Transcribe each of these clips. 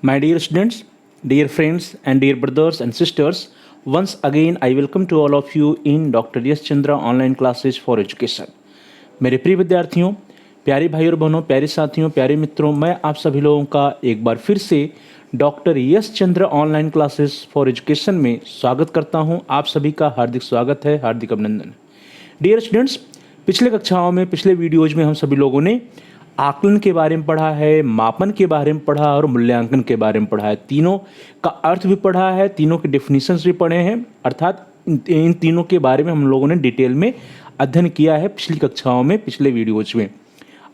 My dear students, dear friends, and dear brothers and sisters, once again I welcome to all of you in Dr. Yash Chandra online classes for education. मेरे प्रिय विद्यार्थियों, प्यारे भाई और बहनों, प्यारे साथियों, प्यारे मित्रों, मैं आप सभी लोगों का एक बार फिर से doctor Yash Chandra online classes for education में स्वागत करता हूं। आप सभी का हार्दिक स्वागत है, हार्दिक अभिनंदन। डियर स्टूडेंट्स, पिछले कक्षाओं में, पिछले वीडियोज में हम सभी लोगों ने आकलन के बारे में पढ़ा है, मापन के बारे में पढ़ा और मूल्यांकन के बारे में पढ़ा है। तीनों का अर्थ भी पढ़ा है, तीनों के डेफिनेशंस भी पढ़े हैं, अर्थात इन तीनों के बारे में हम लोगों ने डिटेल में अध्ययन किया है पिछली कक्षाओं में, पिछले वीडियोज में।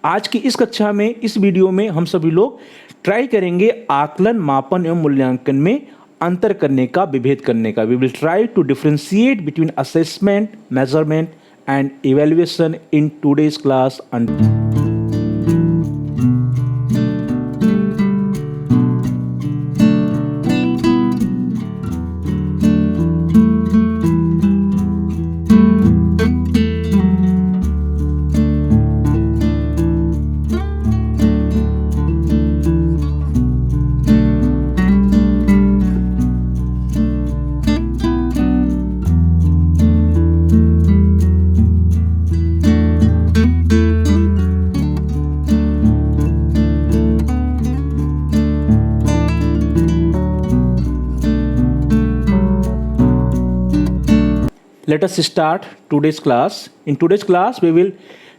आज की इस कक्षा में, इस वीडियो में हम सभी लोग ट्राई करेंगे आकलन, मापन एवं मूल्यांकन में अंतर करने का, विभेद करने का। We will try to differentiate between assessment, measurement and evaluation in today's class. Let us start today's class. In today's class, we will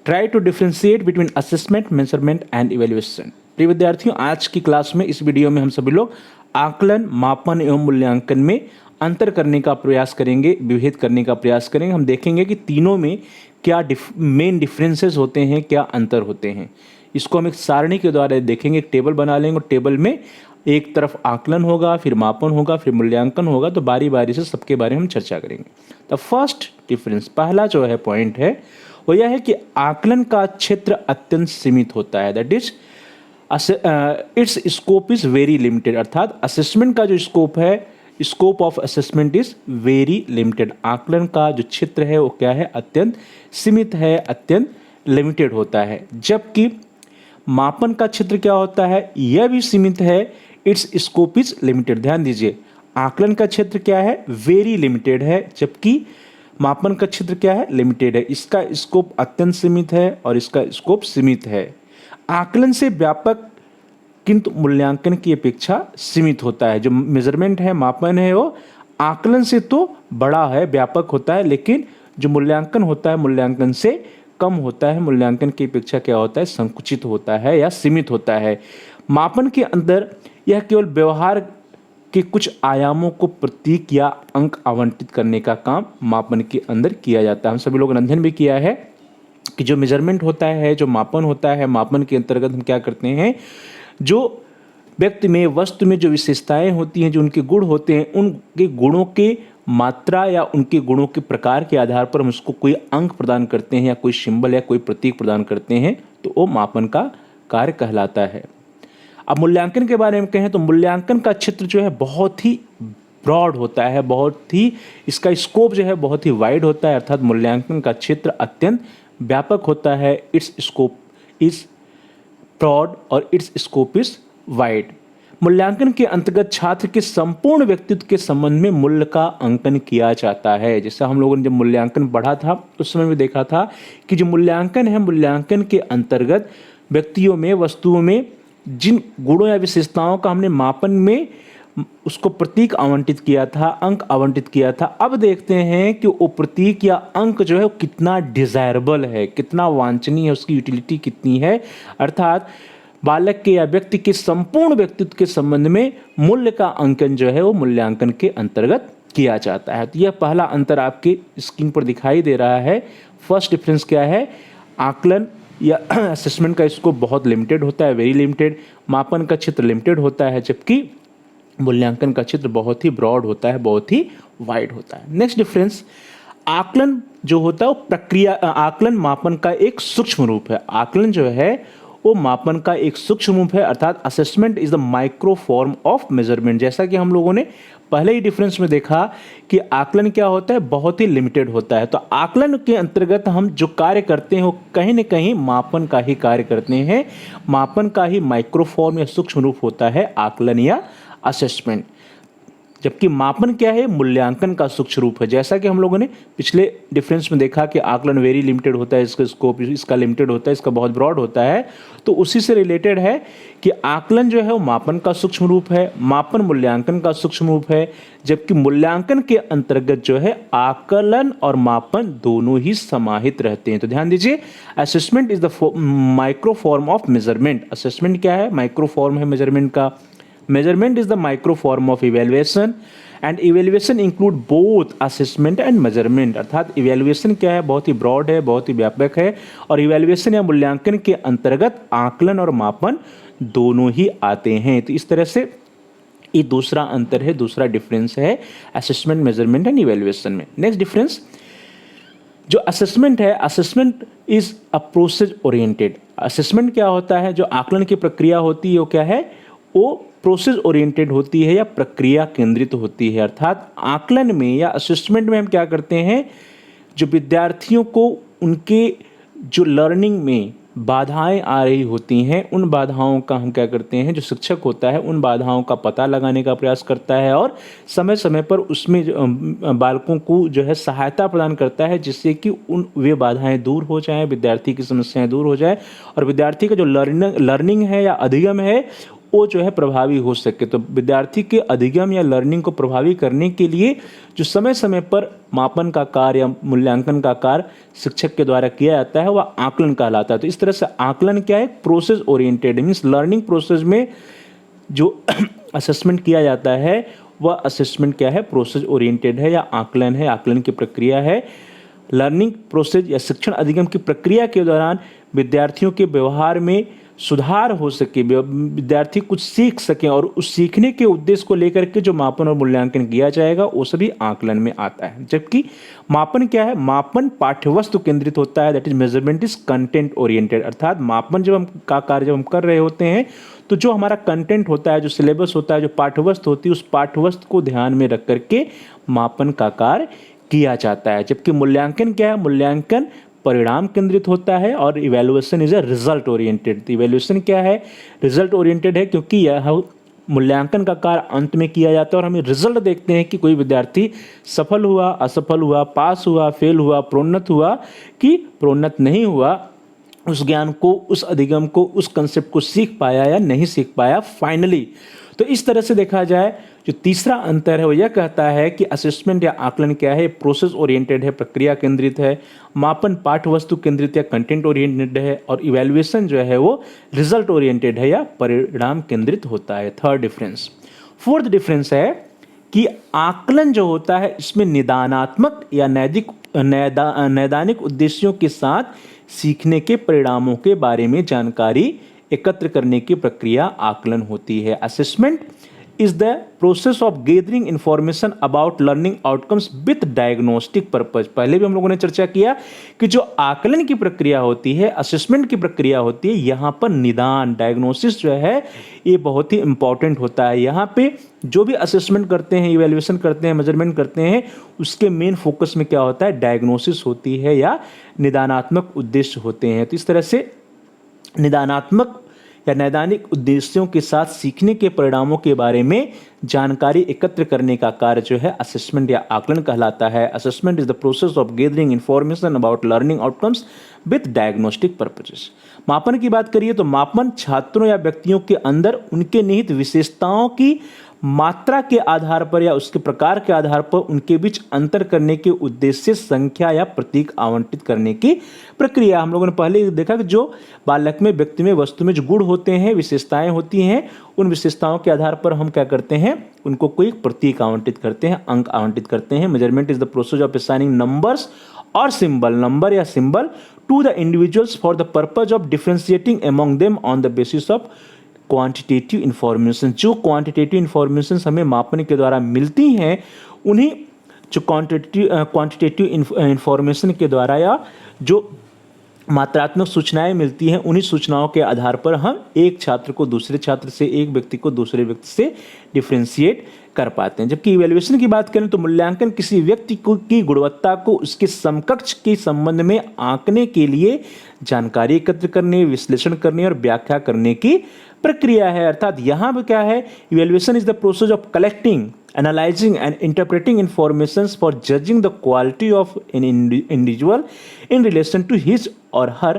try to differentiate between assessment, measurement and evaluation. प्रिय विद्यार्थियों, आज की class में, इस video में हम सभी लोग आकलन, मापन एवं मूल्यांकन में अंतर करने का प्रयास करेंगे, विभेद करने का प्रयास करेंगे। हम देखेंगे कि तीनों में क्या मेन डिफरेंसेस होते हैं, क्या अंतर होते हैं। इसको हम एक सारणी के द्वारा देखेंगे, एक टेबल बना लेंगे और टेबल में एक तरफ आकलन होगा, फिर मापन होगा, फिर मूल्यांकन होगा। तो बारी बारी से सबके बारे में हम चर्चा करेंगे। द फर्स्ट डिफरेंस, पहला जो है पॉइंट है वो यह है कि आकलन का क्षेत्र अत्यंत सीमित होता है। That is it's scope is very limited. अर्थात असेसमेंट का जो स्कोप है, scope of assessment is very limited. आकलन का जो क्षेत्र है वो क्या है, अत्यंत सीमित है, अत्यंत लिमिटेड होता है। जबकि मापन का क्षेत्र क्या होता है, यह भी सीमित है, इट्स स्कोप इज लिमिटेड। ध्यान दीजिए, आकलन का क्षेत्र क्या है, वेरी लिमिटेड है, जबकि मापन का क्षेत्र क्या है, लिमिटेड है। इसका स्कोप अत्यंत सीमित है और इसका स्कोप सीमित है। आकलन से व्यापक किंतु मूल्यांकन की अपेक्षा सीमित होता है। जो मेजरमेंट है, मापन है, वो आकलन से तो बड़ा है, व्यापक होता है, लेकिन जो मूल्यांकन होता है, मूल्यांकन से कम होता है। मूल्यांकन की अपेक्षा क्या होता है, संकुचित होता है या सीमित होता है। मापन के अंदर यह केवल व्यवहार के कुछ आयामों को प्रतीक या अंक आवंटित करने का काम मापन के अंदर किया जाता है। हम सभी लोगों ने अध्ययन भी किया है कि जो मेजरमेंट होता है, जो मापन होता है, मापन के अंतर्गत हम क्या करते हैं, जो व्यक्ति में, वस्तु में जो विशेषताएं होती हैं, जो उनके गुण होते हैं, उनके गुणों के मात्रा या उनके गुणों के प्रकार के आधार पर हम उसको कोई अंक प्रदान करते हैं या कोई सिंबल या कोई प्रतीक प्रदान करते हैं, तो वो मापन का कार्य कहलाता है। अब मूल्यांकन के बारे में कहें तो मूल्यांकन का क्षेत्र जो है बहुत ही ब्रॉड होता है, बहुत ही, इसका स्कोप जो है बहुत ही वाइड होता है। अर्थात मूल्यांकन का क्षेत्र अत्यंत व्यापक होता है। इट्स स्कोप इज ब्रॉड और इट्स स्कोप इज वाइड। मूल्यांकन के अंतर्गत छात्र के संपूर्ण व्यक्तित्व के संबंध में मूल्य का अंकन किया जाता है। जैसा हम लोगों ने जब मूल्यांकन पढ़ा था उस समय भी देखा था कि जो मूल्यांकन है, मूल्यांकन के अंतर्गत व्यक्तियों में, वस्तुओं में जिन गुणों या विशेषताओं का हमने मापन में उसको प्रतीक आवंटित किया था, अंक आवंटित किया था, अब देखते हैं कि वो प्रतीक या अंक जो है वो कितना डिजायरेबल है, कितना वांछनीय है, उसकी यूटिलिटी कितनी है। अर्थात बालक के या व्यक्ति के संपूर्ण व्यक्तित्व के संबंध में मूल्य का अंकन जो है वो मूल्यांकन के अंतर्गत किया जाता है। तो यह पहला अंतर आपके स्क्रीन पर दिखाई दे रहा है। फर्स्ट डिफरेंस क्या है, आकलन या असेसमेंट का स्कोप बहुत लिमिटेड होता है, वेरी लिमिटेड। मापन का क्षेत्र लिमिटेड होता है, जबकि मूल्यांकन का क्षेत्र बहुत ही ब्रॉड होता है, बहुत ही वाइड होता है। नेक्स्ट डिफरेंस, आकलन जो होता है वो प्रक्रिया, आकलन मापन का एक सूक्ष्म रूप है। आकलन जो है वो मापन का एक सूक्ष्म रूप है, अर्थात assessment is the micro form of measurement. जैसा कि हम लोगों ने पहले ही डिफरेंस में देखा कि आकलन क्या होता है, बहुत ही लिमिटेड होता है। तो आकलन के अंतर्गत हम जो कार्य करते हैं वो कहीं न कहीं मापन का ही कार्य करते हैं। मापन का ही माइक्रो फॉर्म या सूक्ष्म रूप होता है आकलन या असेसमेंट। जबकि मापन क्या है, मूल्यांकन का सूक्ष्म रूप है। जैसा कि हम लोगों ने पिछले डिफरेंस में देखा कि आकलन वेरी लिमिटेड होता है, इसका स्कोप इसका लिमिटेड होता है, इसका बहुत ब्रॉड होता है। तो उसी से रिलेटेड है कि आकलन जो है वो मापन का सूक्ष्म रूप है, मापन मूल्यांकन का सूक्ष्म रूप है। जबकि मूल्यांकन के अंतर्गत जो है आकलन और मापन दोनों ही समाहित रहते हैं। तो ध्यान दीजिए, assessment is the micro form of measurement. Assessment क्या है, माइक्रो फॉर्म है मेजरमेंट का। Measurement is the micro form of evaluation and evaluation include both assessment and measurement। अर्थात evaluation क्या है, बहुत ही broad है, बहुत ही व्यापक है, और evaluation या मूल्यांकन के अंतर्गत आकलन और मापन दोनों ही आते हैं। तो इस तरह से ये दूसरा अंतर है, दूसरा डिफरेंस है असेसमेंट, मेजरमेंट एंड इवेल्युएशन में। नेक्स्ट डिफरेंस जो असेसमेंट है, assessment is a process oriented. Assessment क्या होता है, जो आकलन की प्रक्रिया होती है वो क्या है, वो प्रोसेस ओरिएंटेड होती है या प्रक्रिया केंद्रित होती है। अर्थात आकलन में या असेसमेंट में हम क्या करते हैं, जो विद्यार्थियों को उनके जो लर्निंग में बाधाएं आ रही होती हैं, उन बाधाओं का हम क्या करते हैं, जो शिक्षक होता है उन बाधाओं का पता लगाने का प्रयास करता है और समय समय पर उसमें बालकों को जो है सहायता प्रदान करता है, जिससे कि वे बाधाएं दूर हो जाएं, विद्यार्थी की समस्याएं दूर हो जाए और विद्यार्थी का जो लर्निंग है या अधिगम है वो जो है प्रभावी हो सके। तो विद्यार्थी के अधिगम या लर्निंग को प्रभावी करने के लिए जो समय समय पर मापन का कार्य या मूल्यांकन का कार्य शिक्षक के द्वारा किया जाता है वह आकलन कहलाता है। तो इस तरह से आकलन क्या है, process oriented, means learning process में जो असेसमेंट किया जाता है वह असेसमेंट क्या है, प्रोसेस ओरिएंटेड है या आकलन है, आकलन की प्रक्रिया है। लर्निंग प्रोसेस या शिक्षण अधिगम की प्रक्रिया के दौरान विद्यार्थियों के व्यवहार में सुधार हो सके, विद्यार्थी कुछ सीख सकें और उस सीखने के उद्देश्य को लेकर के जो मापन और मूल्यांकन किया जाएगा वो सभी आकलन में आता है। जबकि मापन क्या है, मापन पाठ्यवस्तु केंद्रित होता है, that is measurement is content oriented. अर्थात मापन जब हम का कार्य जब हम कर रहे होते हैं तो जो हमारा कंटेंट होता है, जो सिलेबस होता है, जो पाठ्यवस्तु होती है, उस पाठ्यवस्तु को ध्यान में रख करके मापन का कार्य किया जाता है। जबकि मूल्यांकन क्या है, मूल्यांकन परिणाम केंद्रित होता है और evaluation is a result oriented. Evaluation क्या है, रिजल्ट ओरिएंटेड है, क्योंकि यह मूल्यांकन का कार्य अंत में किया जाता है और हम रिजल्ट देखते हैं कि कोई विद्यार्थी सफल हुआ, असफल हुआ, पास हुआ, फेल हुआ, प्रोन्नत हुआ कि प्रोन्नत नहीं हुआ, उस ज्ञान को, उस अधिगम को, उस कंसेप्ट को सीख पाया या नहीं सीख पाया फाइनली। तो इस तरह से देखा जाए जो तीसरा अंतर है वो यह कहता है कि असेसमेंट या आकलन क्या है, प्रोसेस ओरिएंटेड है, प्रक्रिया केंद्रित है, मापन पाठ्यवस्तु केंद्रित या कंटेंट ओरिएंटेड है, और इवैल्यूएशन जो है वो रिजल्ट ओरिएंटेड है या परिणाम केंद्रित होता है। Third difference. फोर्थ डिफरेंस है कि आकलन जो होता है इसमें निदानात्मक या नैदानिक उद्देश्यों के साथ सीखने के परिणामों के बारे में जानकारी एकत्र करने की प्रक्रिया आकलन होती है। Assessment is the process of gathering information about learning outcomes with diagnostic purpose। पहले भी हम लोगों ने चर्चा किया कि जो आकलन की प्रक्रिया होती है, असेसमेंट की प्रक्रिया होती है, यहाँ पर निदान, डायग्नोसिस जो है ये बहुत ही इंपॉर्टेंट होता है। यहाँ पे जो भी असेसमेंट करते हैं, इवैल्यूएशन करते हैं, मेजरमेंट करते हैं, उसके मेन फोकस में क्या होता है, डायग्नोसिस होती है या निदानात्मक उद्देश्य होते हैं। तो इस तरह से निदानात्मक या नैदानिक उद्देश्यों के साथ सीखने के परिणामों के बारे में जानकारी एकत्र करने का कार्य जो है असेसमेंट या आकलन कहलाता है। Assessment is the process of gathering information about learning outcomes with diagnostic purposes. मापन की बात करिए तो मापन छात्रों या व्यक्तियों के अंदर उनके निहित विशेषताओं की मात्रा के आधार पर या उसके प्रकार के आधार पर उनके बीच अंतर करने के उद्देश्य से संख्या या प्रतीक आवंटित करने की प्रक्रिया। हम लोगों ने पहले देखा कि जो बालक में, व्यक्ति में, वस्तु में जो गुण होते हैं, विशेषताएं होती हैं, उन विशेषताओं के आधार पर हम क्या करते हैं, उनको कोई प्रतीक आवंटित करते हैं, अंक आवंटित करते हैं। Measurement is the process of assigning numbers और सिंबल, नंबर या symbol to the individuals for the purpose of differentiating among them on the basis of quantitative information. जो क्वांटिटेटिव इंफॉर्मेशन हमें मापन के द्वारा मिलती हैं, उन्हीं जो क्वांटिटेटिव इंफॉर्मेशन के द्वारा या जो मात्रात्मक सूचनाएं मिलती हैं, उन्हीं सूचनाओं के आधार पर हम एक छात्र को दूसरे छात्र से, एक व्यक्ति को दूसरे व्यक्ति से डिफरेंशिएट कर पाते हैं। जबकि इवैल्यूएशन की बात करें तो मूल्यांकन किसी व्यक्ति की गुणवत्ता को उसके समकक्ष के संबंध में आंकने के लिए जानकारी एकत्र करने, विश्लेषण करने और व्याख्या करने की प्रक्रिया है। अर्थात यहाँ पर क्या है, evaluation is the process of collecting, analyzing and interpreting informations for judging the quality of an individual in relation to his or her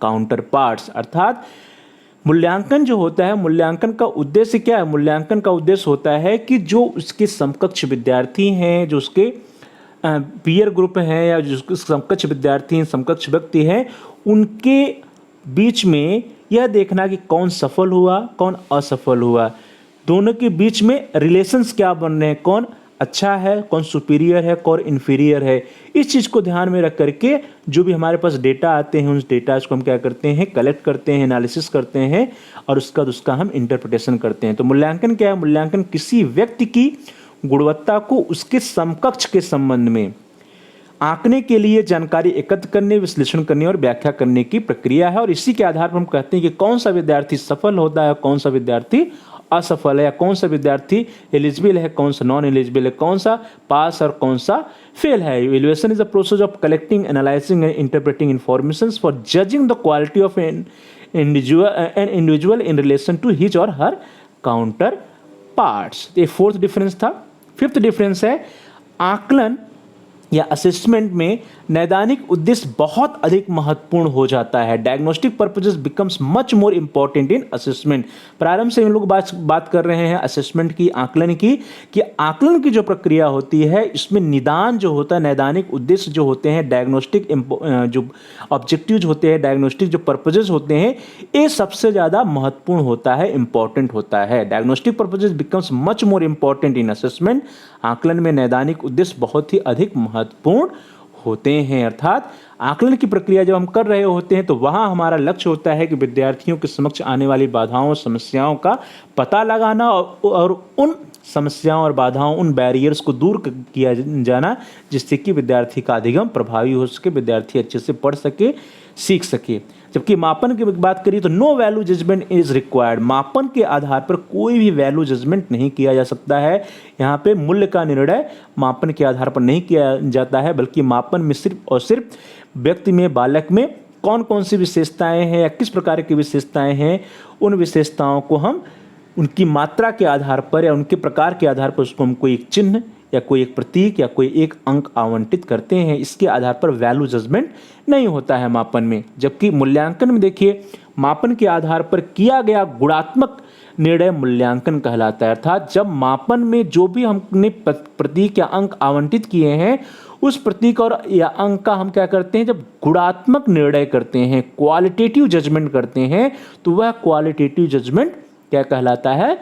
counterparts। अर्थात मूल्यांकन जो होता है, मूल्यांकन का उद्देश्य क्या है? मूल्यांकन का उद्देश्य होता है कि जो उसके समकक्ष विद्यार्थी हैं, जो उसके पीयर ग्रुप हैं या जो उसके समकक्ष विद्यार्थी हैं, समकक्ष व्यक्ति हैं, उनके बीच में यह देखना कि कौन सफल हुआ, कौन असफल हुआ, दोनों के बीच में रिलेशंस क्या बन रहे हैं, कौन अच्छा है, कौन सुपीरियर है, कौन इन्फीरियर है। इस चीज़ को ध्यान में रख करके जो भी हमारे पास डेटा आते हैं, उस डेटा को हम क्या करते हैं, कलेक्ट करते हैं, एनालिसिस करते हैं और उसका हम इंटरप्रिटेशन करते हैं। तो मूल्यांकन क्या है? मूल्यांकन किसी व्यक्ति की गुणवत्ता को उसके समकक्ष के संबंध में आंकने के लिए जानकारी एकत्र करने, विश्लेषण करने और व्याख्या करने की प्रक्रिया है। और इसी के आधार पर हम कहते हैं कि कौन सा विद्यार्थी सफल होता है, कौन सा विद्यार्थी असफल है, या कौन सा विद्यार्थी एलिजिबल है, कौन सा नॉन एलिजिबल है, कौन सा पास और कौन सा फेल है। Evaluation is the process of collecting, analysing and interpreting informations for judging the quality of an individual in relation to his और हर काउंटर पार्ट्स। ये फोर्थ डिफरेंस था। फिफ्थ डिफरेंस है, आकलन या असेसमेंट में नैदानिक उद्देश्य बहुत अधिक महत्वपूर्ण हो जाता है। Diagnostic purposes becomes much more important in assessment. प्रारंभ से हम लोग बात कर रहे हैं असेसमेंट की, आकलन की, कि आकलन की जो प्रक्रिया होती है इसमें निदान जो होता है, नैदानिक उद्देश्य जो होते हैं, डायग्नोस्टिक जो ऑब्जेक्टिव्स होते हैं, डायग्नोस्टिक जो पर्पसेस होते हैं, ये सबसे ज़्यादा महत्वपूर्ण होता है, इंपॉर्टेंट होता है। Diagnostic purposes becomes much more important in assessment. आकलन में नैदानिक उद्देश्य बहुत ही अधिक महत्वपूर्ण होते हैं। अर्थात आकलन की प्रक्रिया जब हम कर रहे होते हैं तो वहाँ हमारा लक्ष्य होता है कि विद्यार्थियों के समक्ष आने वाली बाधाओं, समस्याओं का पता लगाना और उन समस्याओं और बाधाओं, उन बैरियर्स को दूर किया जाना, जिससे कि विद्यार्थी का अधिगम प्रभावी हो सके, विद्यार्थी अच्छे से पढ़ सके, सीख सके। जबकि मापन की बात करिए तो no value judgement is required. मापन के आधार पर कोई भी वैल्यू जजमेंट नहीं किया जा सकता है। यहाँ पे मूल्य का निर्णय मापन के आधार पर नहीं किया जाता है, बल्कि मापन में सिर्फ और सिर्फ व्यक्ति में, बालक में कौन कौन सी विशेषताएं हैं या किस प्रकार की विशेषताएं हैं, उन विशेषताओं को हम उनकी मात्रा के आधार पर या उनके प्रकार के आधार पर उसको हम कोई एक चिन्ह या कोई एक प्रतीक या कोई एक अंक आवंटित करते हैं। इसके आधार पर वैल्यू जजमेंट नहीं होता है मापन में। जबकि मूल्यांकन में देखिए, मापन के आधार पर किया गया गुणात्मक निर्णय मूल्यांकन कहलाता है। अर्थात जब मापन में जो भी हमने प्रतीक या अंक आवंटित किए हैं, उस प्रतीक और या अंक का हम क्या करते हैं, जब गुणात्मक निर्णय करते हैं, क्वालिटेटिव जजमेंट करते हैं, तो वह क्वालिटेटिव जजमेंट क्या कहलाता है?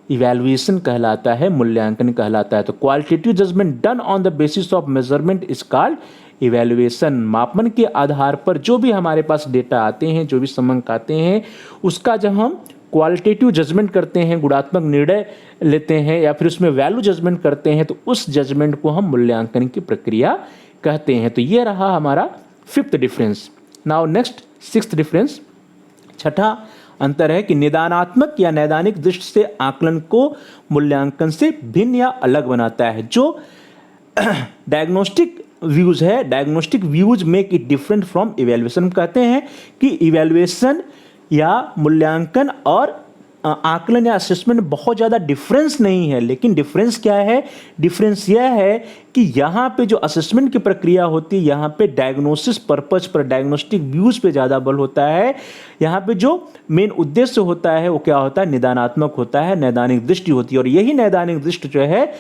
इवैल्यूएशन कहलाता है, मूल्यांकन कहलाता है। तो qualitative judgement done on the basis of measurement is called evaluation. मापन के आधार पर जो भी हमारे पास डेटा आते हैं, जो भी समंक आते हैं, उसका जब हम क्वालिटेटिव जजमेंट करते हैं, गुणात्मक निर्णय लेते हैं या फिर उसमें वैल्यू जजमेंट करते हैं, तो उस जजमेंट को हम मूल्यांकन की प्रक्रिया कहते हैं। तो ये रहा हमारा fifth difference. Now next sixth difference, छठा अंतर है कि निदानात्मक या नैदानिक दृष्टि से आकलन को मूल्यांकन से भिन्न या अलग बनाता है। जो डायग्नोस्टिक व्यूज है, diagnostic views make it different from evaluation. कहते हैं कि इवैल्यूएशन या मूल्यांकन और आकलन या असेसमेंट बहुत ज़्यादा डिफरेंस नहीं है, लेकिन डिफरेंस क्या है? डिफरेंस यह है कि यहाँ पे जो असेसमेंट की प्रक्रिया होती है, यहाँ पे डायग्नोसिस पर्पस पर, डायग्नोस्टिक व्यूज पे ज़्यादा बल होता है। यहाँ पे जो मेन उद्देश्य होता है वो क्या होता है? निदानात्मक होता है, नैदानिक दृष्टि होती है। और यही नैदानिक दृष्टि जो है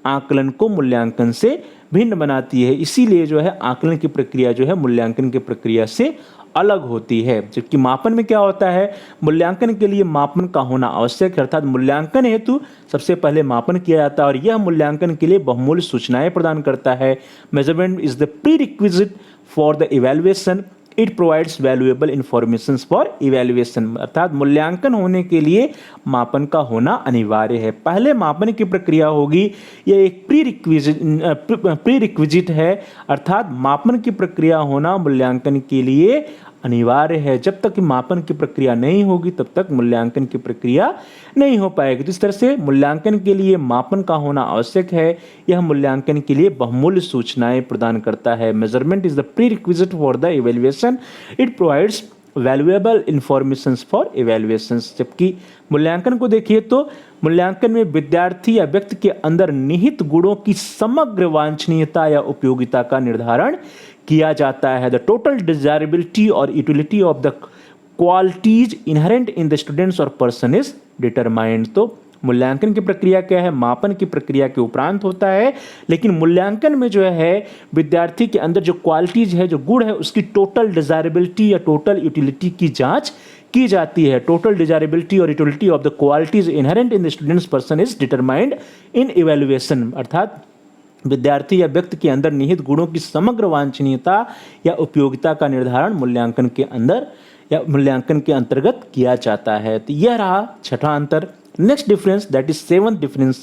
आकलन को मूल्यांकन से भिन्न बनाती है। इसीलिए जो है आकलन की प्रक्रिया जो है मूल्यांकन की प्रक्रिया से अलग होती है। जबकि मापन में क्या होता है? मूल्यांकन के लिए मापन का होना आवश्यक है। अर्थात मूल्यांकन हेतु सबसे पहले मापन किया जाता है और यह मूल्यांकन के लिए बहुमूल्य सूचनाएं प्रदान करता है। Measurement is the prerequisite for the evaluation, it provides valuable information for evaluation. अर्थात मूल्यांकन होने के लिए मापन का होना अनिवार्य है। पहले मापन की प्रक्रिया होगी, यह एक प्री रिक्विजिट है। अर्थात मापन की प्रक्रिया होना मूल्यांकन के लिए अनिवार्य है। जब तक कि मापन की प्रक्रिया नहीं होगी तब तक मूल्यांकन की प्रक्रिया नहीं हो पाएगी। तो इस तरह से मूल्यांकन के लिए मापन का होना आवश्यक है। यह मूल्यांकन के लिए बहुमूल्य सूचनाएं प्रदान करता है। Measurement is the prerequisite for the evaluation, it provides valuable information for evaluations. जबकि मूल्यांकन को देखिए तो मूल्यांकन में विद्यार्थी या व्यक्ति के अंदर निहित गुणों की समग्र वांछनीयता या उपयोगिता का निर्धारण किया जाता है। द टोटल डिजायरेबिलिटी और utility of the qualities inherent in the students और पर्सन इज डिटरमाइंड। तो मूल्यांकन की प्रक्रिया क्या है, मापन की प्रक्रिया के उपरांत होता है, लेकिन मूल्यांकन में जो है विद्यार्थी के अंदर जो क्वालिटीज है, जो गुण है, उसकी टोटल डिजायरेबिलिटी या टोटल यूटिलिटी की जांच की जाती है। टोटल डिजायरेबिलिटी और utility of the qualities inherent in the students person is determined in evaluation. अर्थात विद्यार्थी या व्यक्ति के अंदर निहित गुणों की समग्र वांछनीयता या उपयोगिता का निर्धारण मूल्यांकन के अंदर या मूल्यांकन के अंतर्गत किया जाता है। तो यह रहा छठा अंतर। Next difference, that is seventh difference.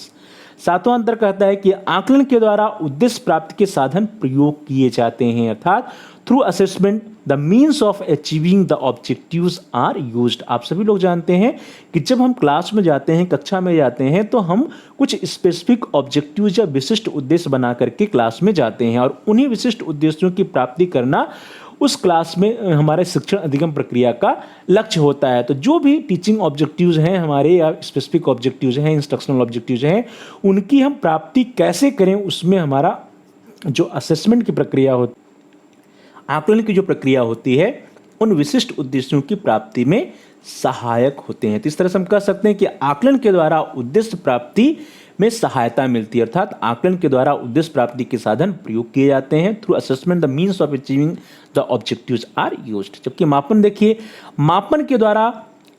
सातवां अंतर कहता है कि आकलन के द्वारा उद्देश्य प्राप्ति के साधन प्रयोग किए जाते हैं। अर्थात through assessment the means of achieving the objectives are used. आप सभी लोग जानते हैं कि जब हम क्लास में जाते हैं, कक्षा में जाते हैं, तो हम कुछ स्पेसिफिक ऑब्जेक्टिव्स या विशिष्ट उद्देश्य बना करके क्लास में जाते हैं और उन्हीं विशिष्ट उद्देश्यों की प्राप्ति करना उस क्लास में हमारे शिक्षण अधिगम प्रक्रिया का लक्ष्य होता है। तो जो भी टीचिंग ऑब्जेक्टिव्स हैं हमारे या स्पेसिफिक ऑब्जेक्टिव्स हैं, इंस्ट्रक्शनल ऑब्जेक्टिव्स हैं, उनकी हम प्राप्ति कैसे करें, उसमें हमारा जो असेसमेंट की प्रक्रिया होती, आकलन की जो प्रक्रिया होती है, उन विशिष्ट उद्देश्यों की प्राप्ति में सहायक होते हैं। तो इस तरह से हम कह सकते हैं कि आकलन के द्वारा उद्देश्य प्राप्ति में सहायता मिलती है। अर्थात आकलन के द्वारा उद्देश्य प्राप्ति के साधन प्रयोग किए जाते हैं। Through assessment the means of achieving the objectives are used. जबकि मापन देखिए, मापन के द्वारा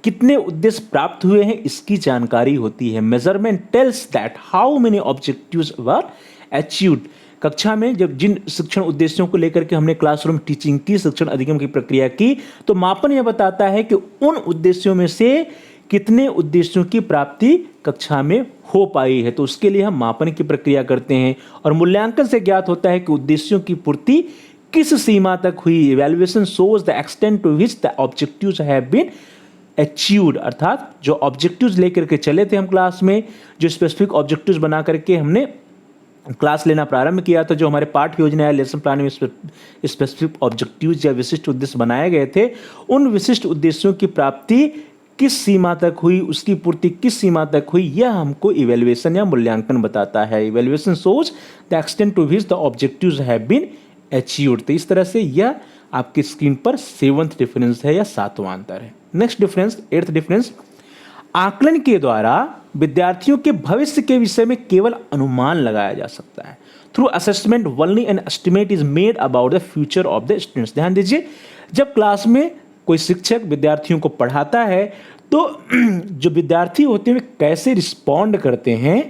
कितने उद्देश्य प्राप्त हुए हैं इसकी जानकारी होती है। Measurement tells that how many objectives were achieved. कक्षा में जब जिन शिक्षण उद्देश्यों को लेकर के हमने क्लासरूम टीचिंग की, शिक्षण अधिगम की प्रक्रिया की, तो मापन यह बताता है कि उन उद्देश्यों में से कितने उद्देश्यों की प्राप्ति कक्षा में हो पाई है। तो उसके लिए हम मापन की प्रक्रिया करते हैं और मूल्यांकन से ज्ञात होता है कि उद्देश्यों की पूर्ति किस सीमा तक हुई। Evaluation shows the extent to which the objectives have been achieved. अर्थात जो ऑब्जेक्टिव्स लेकर के चले थे हम क्लास में, जो स्पेसिफिक ऑब्जेक्टिव्स बना करके हमने क्लास लेना प्रारंभ किया था, जो हमारे पाठ योजना या लेसन प्लान में स्पेसिफिक ऑब्जेक्टिव्स या विशिष्ट उद्देश्य बनाए गए थे, उन विशिष्ट उद्देश्यों की प्राप्ति किस सीमा तक हुई, उसकी पूर्ति किस सीमा तक हुई, यह हमको इवैल्यूएशन या मूल्यांकन बताता है। Evaluation shows the extent to which the objectives have been achieved. तो इस तरह से यह आपकी स्क्रीन पर सेवंथ डिफरेंस है या सातवां अंतर है। नेक्स्ट डिफरेंस, एट्थ डिफरेंस, आकलन के द्वारा विद्यार्थियों के भविष्य के विषय में केवल अनुमान लगाया जा सकता है। Through assessment only an estimate is made about the future of the students. ध्यान दीजिए, जब क्लास में कोई शिक्षक विद्यार्थियों को पढ़ाता है तो जो विद्यार्थी होते हैं वे कैसे रिस्पॉन्ड करते हैं,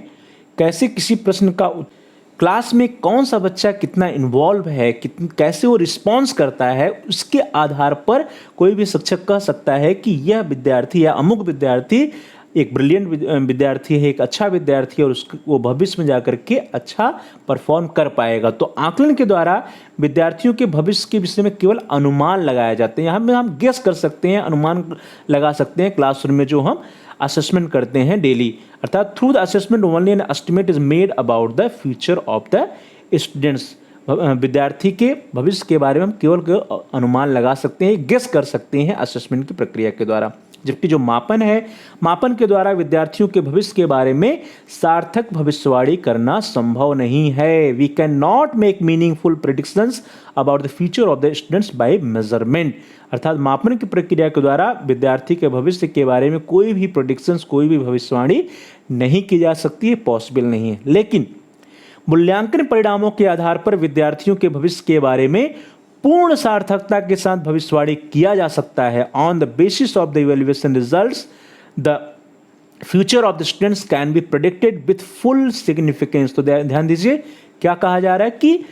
कैसे किसी प्रश्न का क्लास में कौन सा बच्चा कितना इन्वॉल्व है, कैसे वो रिस्पॉन्स करता है, उसके आधार पर कोई भी शिक्षक कह सकता है कि यह विद्यार्थी या अमुक विद्यार्थी एक ब्रिलियंट विद्यार्थी है, एक अच्छा विद्यार्थी है और वो भविष्य में जाकर के अच्छा परफॉर्म कर पाएगा। तो आकलन के द्वारा विद्यार्थियों के भविष्य के विषय में केवल अनुमान लगाए जाते हैं। यहाँ में हम गेस कर सकते हैं, अनुमान लगा सकते हैं क्लासरूम में जो हम असेसमेंट करते हैं डेली। अर्थात through the assessment only an estimate is made about the future of the students. विद्यार्थी के भविष्य के बारे में हम केवल अनुमान लगा सकते हैं, गेस कर सकते हैं असेसमेंट की प्रक्रिया के द्वारा। जबकि जो मापन है, मापन के द्वारा विद्यार्थियों के भविष्य के बारे में सार्थक भविष्यवाणी करना संभव नहीं है। We can not make meaningful predictions about the future of the students by measurement. अर्थात मापन की प्रक्रिया के द्वारा विद्यार्थी के भविष्य के बारे में कोई भी प्रेडिक्शंस, कोई भी भविष्यवाणी नहीं की जा सकती है, पॉसिबल नहीं है। लेकिन मूल्यांकन परिणामों के आधार पर विद्यार्थियों के भविष्य के बारे में पूर्ण सार्थकता के साथ भविष्यवाणी किया जा सकता है। On the basis of the evaluation results the future of the students can be predicted with full significance. तो ध्यान दीजिए क्या कहा जा रहा है कि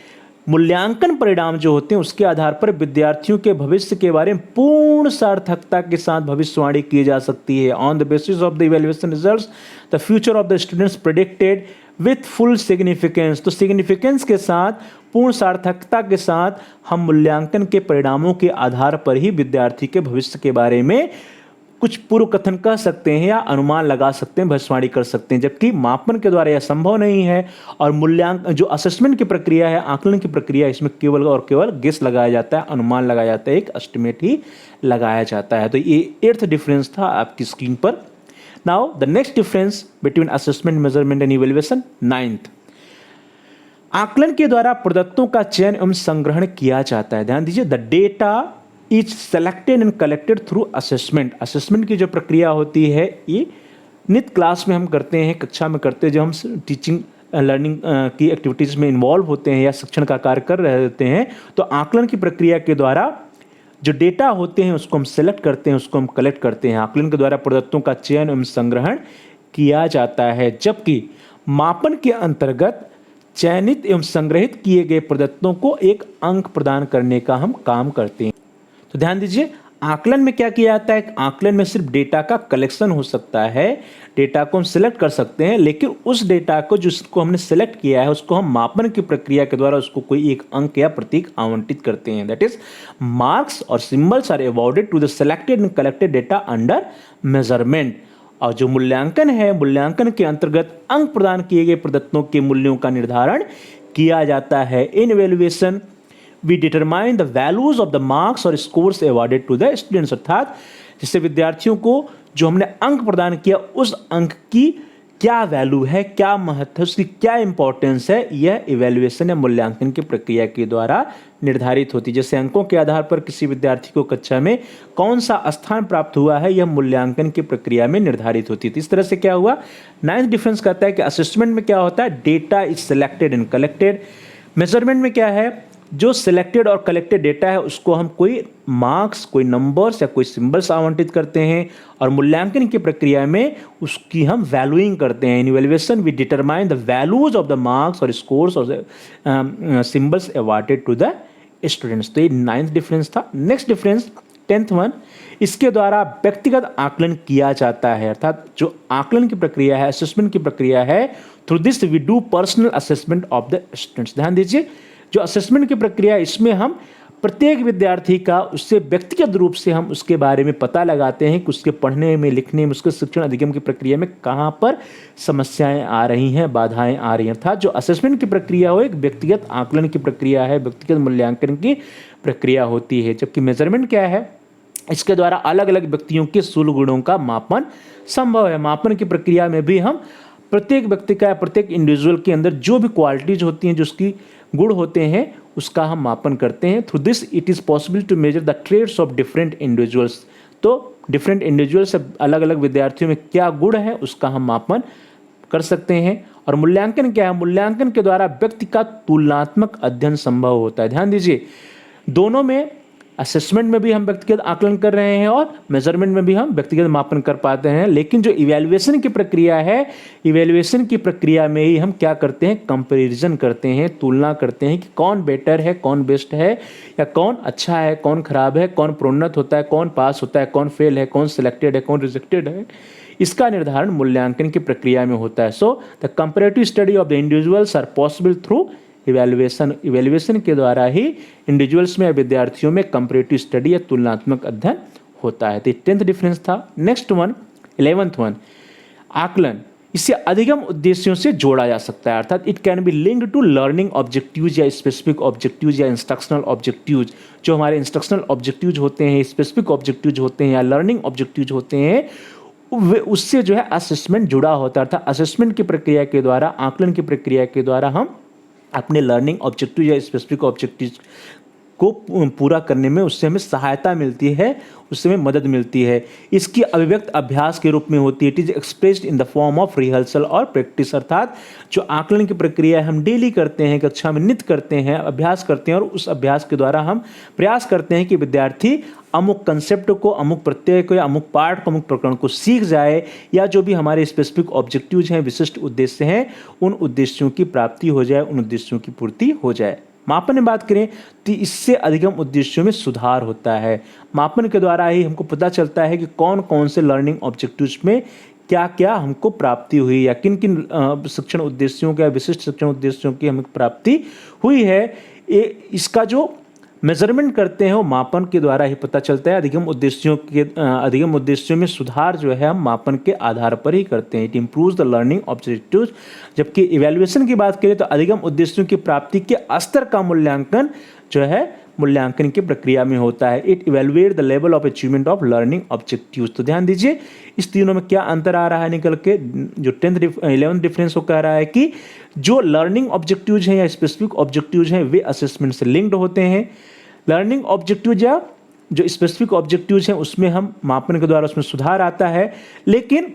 मूल्यांकन परिणाम जो होते हैं उसके आधार पर विद्यार्थियों के भविष्य के बारे में पूर्ण सार्थकता के साथ भविष्यवाणी की जा सकती है। On the basis of the evaluation results the future of the students predicted with full significance. तो सिग्निफिकेंस के साथ, पूर्ण सार्थकता के साथ हम मूल्यांकन के परिणामों के आधार पर ही विद्यार्थी के भविष्य के बारे में कुछ पूर्व कथन कह सकते हैं या अनुमान लगा सकते हैं, भविष्यवाणी कर सकते हैं, जबकि मापन के द्वारा यह संभव नहीं है। और मूल्यांकन जो असेसमेंट की प्रक्रिया है, आकलन की प्रक्रिया, इसमें केवल और केवल गेस लगाया जाता है, अनुमान लगाया जाता है, एक एस्टिमेट ही लगाया जाता है। तो ये 8th डिफरेंस था आपकी स्क्रीन पर। Now the next difference between assessment, measurement and evaluation, 9th, आकलन के द्वारा प्रदत्तों का चयन एवं संग्रहण किया जाता है। ध्यान दीजिए, the data is selected and collected through assessment. Assessment की जो प्रक्रिया होती है ये नित्य क्लास में हम करते हैं, कक्षा में करते हैं, जब हम टीचिंग लर्निंग की एक्टिविटीज़ में इन्वॉल्व होते हैं या शिक्षण का कार्य कर रहे होते हैं, तो आकलन की प्रक्रिया के द्वारा जो डेटा होते हैं उसको हम सेलेक्ट करते हैं, उसको हम कलेक्ट करते हैं। आकलन के द्वारा प्रदत्तों का चयन एवं संग्रहण किया जाता है, जबकि मापन के अंतर्गत चयनित एवं संग्रहित किए गए प्रदत्तों को एक अंक प्रदान करने का हम काम करते हैं। तो ध्यान दीजिए, आकलन में क्या किया जाता है, आकलन में सिर्फ डेटा का कलेक्शन हो सकता है, डेटा को हम सिलेक्ट कर सकते हैं, लेकिन उस डेटा को जिसको हमने सेलेक्ट किया है उसको हम मापन की प्रक्रिया के द्वारा उसको कोई एक अंक या प्रतीक आवंटित करते हैं। दैट इज मार्क्स और symbols are awarded to the selected and collected data under measurement. और जो मूल्यांकन है, मूल्यांकन के अंतर्गत अंक प्रदान किए गए प्रदत्तों के मूल्यों का निर्धारण किया जाता है। In evaluation we determine the values of the marks और scores awarded to the students, अर्थात जिससे विद्यार्थियों को जो हमने अंक प्रदान किया उस अंक की क्या वैल्यू है, क्या महत्व, उसकी क्या इंपॉर्टेंस है, यह इवैल्यूएशन या मूल्यांकन की प्रक्रिया के द्वारा निर्धारित होती है। जैसे अंकों के आधार पर किसी विद्यार्थी को कक्षा में कौन सा स्थान प्राप्त हुआ है, यह मूल्यांकन की प्रक्रिया में निर्धारित होती है। इस तरह से क्या हुआ, 9th डिफरेंस कहता है कि असेसमेंट में क्या होता है, data is selected and collected. Measurement में क्या है, जो सिलेक्टेड और कलेक्टेड डेटा है उसको हम कोई मार्क्स, कोई नंबर्स या कोई सिंबल्स आवंटित करते हैं, और मूल्यांकन की प्रक्रिया में उसकी हम वैल्यूइंग करते हैं। In evaluation we determine the values of the marks और स्कोर्स और symbols awarded to the students. तो ये 9th डिफरेंस था। नेक्स्ट डिफरेंस 10th वन, इसके द्वारा व्यक्तिगत आकलन किया जाता है, अर्थात जो आकलन की प्रक्रिया है, असेसमेंट की प्रक्रिया है, through this we do personal assessment of the students. ध्यान दीजिए, जो असेसमेंट की प्रक्रिया इसमें हम प्रत्येक विद्यार्थी का उससे व्यक्तिगत रूप से हम उसके बारे में पता लगाते हैं कि उसके पढ़ने में, लिखने में, उसके शिक्षण अधिगम की प्रक्रिया में कहाँ पर समस्याएं आ रही हैं, बाधाएं आ रही हैं। अर्थात जो असेसमेंट की प्रक्रिया हो एक व्यक्तिगत आकलन की प्रक्रिया है, व्यक्तिगत मूल्यांकन की प्रक्रिया होती है, जबकि मेजरमेंट क्या है, इसके द्वारा अलग अलग व्यक्तियों के स्थूल गुणों का मापन संभव है। मापन की प्रक्रिया में भी हम प्रत्येक व्यक्ति का, प्रत्येक इंडिविजुअल के अंदर जो भी क्वालिटीज होती हैं, जो उसकी गुण होते हैं, उसका हम मापन करते हैं। Through this it is possible to measure the traits of different individuals. तो डिफरेंट इंडिविजुअल्स, अलग अलग विद्यार्थियों में क्या गुण है उसका हम मापन कर सकते हैं। और मूल्यांकन क्या है, मूल्यांकन के द्वारा व्यक्ति का तुलनात्मक अध्ययन संभव होता है। ध्यान दीजिए, दोनों में, असेसमेंट में भी हम व्यक्तिगत आकलन कर रहे हैं और मेजरमेंट में भी हम व्यक्तिगत मापन कर पाते हैं, लेकिन जो इवैल्यूएशन की प्रक्रिया है, इवैल्यूएशन की प्रक्रिया में ही हम क्या करते हैं, कंपैरिजन करते हैं, तुलना करते हैं कि कौन बेटर है, कौन बेस्ट है, या कौन अच्छा है, कौन खराब है, कौन प्रोन्नत होता है, कौन पास होता है, कौन फेल है, कौन सिलेक्टेड है, कौन रिजेक्टेड है। इसका निर्धारण मूल्यांकन की प्रक्रिया में होता है। So the comparative study of the individuals are possible through evaluation. Evaluation के द्वारा ही इंडिविजुअल्स में या विद्यार्थियों में कंपैरेटिव स्टडी या तुलनात्मक अध्ययन होता है। तो 10th डिफरेंस था। नेक्स्ट वन 11th वन, आकलन इससे अधिगम उद्देश्यों से जोड़ा जा सकता है, अर्थात it can be linked to learning objectives या स्पेसिफिक ऑब्जेक्टिव्स या इंस्ट्रक्शनल ऑब्जेक्टिव्स। जो हमारे इंस्ट्रक्शनल ऑब्जेक्टिव्स होते हैं, स्पेसिफिक ऑब्जेक्टिव्स होते हैं या लर्निंग ऑब्जेक्टिव्स होते हैं, उससे जो है असेसमेंट जुड़ा होता है। अर्थात असेसमेंट की प्रक्रिया के द्वारा, आकलन की प्रक्रिया के द्वारा हम अपने लर्निंग ऑब्जेक्टिव या स्पेसिफिक ऑब्जेक्टिव को पूरा करने में उससे हमें सहायता मिलती है, उससे हमें मदद मिलती है। इसकी अभिव्यक्त अभ्यास के रूप में होती है। It is expressed in the form of rehearsal और प्रैक्टिस, अर्थात जो आकलन की प्रक्रिया हम डेली करते हैं, कक्षा में नित्य करते हैं, अभ्यास करते हैं, और उस अभ्यास के द्वारा हम प्रयास करते हैं कि विद्यार्थी अमुक कंसेप्ट को, अमुक प्रत्यय को या अमुक पाठ को, अमुक प्रकरण को सीख जाए, या जो भी हमारे स्पेसिफिक ऑब्जेक्टिव्स हैं, विशिष्ट उद्देश्य हैं, उन उद्देश्यों की प्राप्ति हो जाए, उन उद्देश्यों की पूर्ति हो जाए। मापन में बात करें तो इससे अधिगम उद्देश्यों में सुधार होता है। मापन के द्वारा ही हमको पता चलता है कि कौन कौन से लर्निंग ऑब्जेक्टिव्स में क्या क्या हमको प्राप्ति हुई या किन किन शिक्षण उद्देश्यों के, विशिष्ट शिक्षण उद्देश्यों की हमें प्राप्ति हुई है। इसका जो मेजरमेंट करते हैं वो मापन के द्वारा ही पता चलता है। अधिगम उद्देश्यों में सुधार जो है हम मापन के आधार पर ही करते हैं। It improves the learning objectives. जबकि इवैल्यूएशन की बात करें तो अधिगम उद्देश्यों की प्राप्ति के स्तर का मूल्यांकन जो है मूल्यांकन की प्रक्रिया में होता है। It evaluate the level of achievement of learning objectives. तो ध्यान दीजिए इस तीनों में क्या अंतर आ रहा है निकल के। जो 11th डिफरेंस वो कह रहा है कि जो लर्निंग ऑब्जेक्टिव्स हैं या स्पेसिफिक ऑब्जेक्टिव्स हैं वे असेसमेंट से लिंक्ड होते हैं। लर्निंग ऑब्जेक्टिव्स या जो स्पेसिफिक ऑब्जेक्टिव्स हैं उसमें हम मापन के द्वारा उसमें सुधार आता है, लेकिन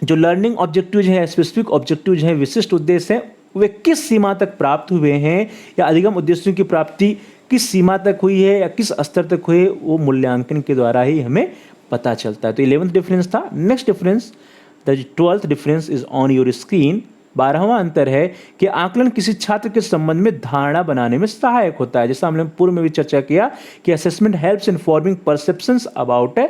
जो लर्निंग ऑब्जेक्टिव्स हैं या स्पेसिफिक ऑब्जेक्टिव्स हैं, विशिष्ट उद्देश्य हैं, वे किस सीमा तक प्राप्त हुए हैं या अधिगम उद्देश्यों की प्राप्ति किस सीमा तक हुई है या किस स्तर तक हुई, वो मूल्यांकन के द्वारा ही हमें पता चलता है। तो 11th डिफरेंस था। Next difference the 12th difference is on your screen. 12वां अंतर है कि आकलन किसी छात्र के संबंध में धारणा बनाने में सहायक होता है। जैसा हमने पूर्व में भी चर्चा किया कि assessment helps in forming perceptions about